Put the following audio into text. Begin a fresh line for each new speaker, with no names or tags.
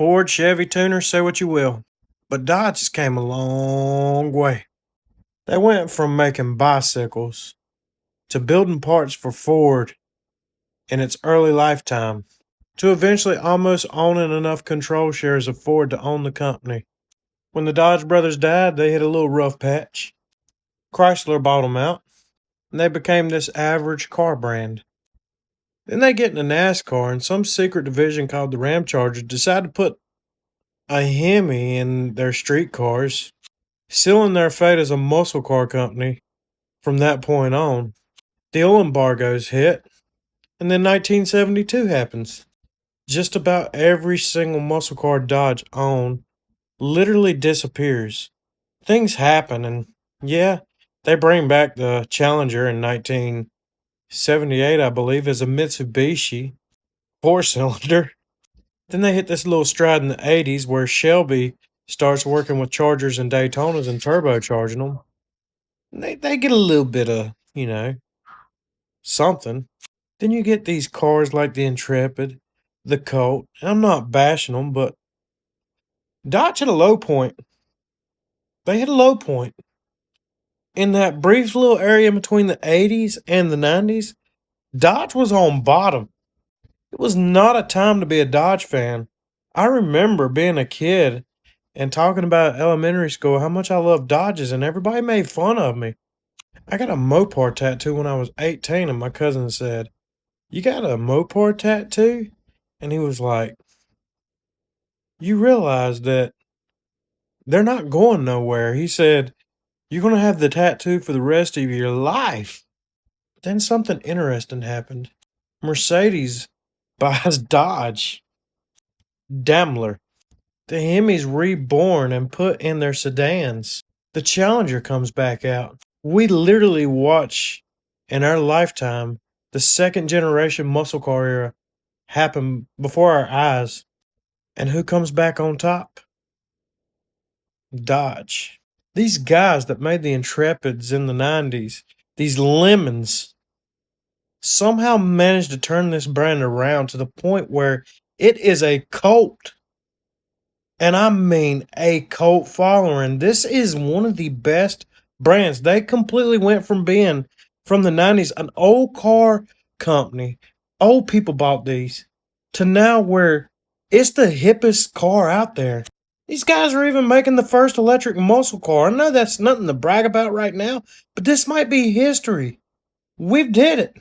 Ford, Chevy, Tuner, say what you will, but Dodge has came a long way. They went from making bicycles to building parts for Ford in its early lifetime to eventually almost owning enough control shares of Ford to own the company. When the Dodge brothers died, they hit a little rough patch. Chrysler bought them out, and they became this average car brand. Then they get into NASCAR, and some secret division called the Ramchargers decided to put a Hemi in their street cars, sealing their fate as a muscle car company from that point on. The oil embargoes hit, and then 1972 happens. Just about every single muscle car Dodge owned literally disappears. Things happen, and yeah, they bring back the Challenger in 1978, I believe, as a Mitsubishi four-cylinder. Then they hit this little stride in the 80s where Shelby starts working with Chargers and Daytonas and turbocharging them. They get a little bit of, something. Then you get these cars like the Intrepid, the Colt. And I'm not bashing them, but Dodge hit a low point. They hit a low point. In that brief little area between the 80s and the 90s, Dodge was on bottom. It was not a time to be a Dodge fan. I remember being a kid and talking about elementary school how much I loved Dodges, and everybody made fun of me. I got a Mopar tattoo when I was 18, and my cousin said, "You got a Mopar tattoo?" And he was like, "You realize that they're not going nowhere." He said, "You're going to have the tattoo for the rest of your life." Then something interesting happened. Mercedes buys Dodge. Daimler. The Hemi's reborn and put in their sedans. The Challenger comes back out. We literally watch in our lifetime the second generation muscle car era happen before our eyes. And who comes back on top? Dodge. These guys that made the Intrepids in the 90s, these lemons, somehow managed to turn this brand around to the point where it is a cult. And I mean a cult following. This is one of the best brands. They completely went from being, from the 90s, an old car company. Old people bought these. To now where it's the hippest car out there. These guys are even making the first electric muscle car. I know that's nothing to brag about right now, but this might be history. We've did it.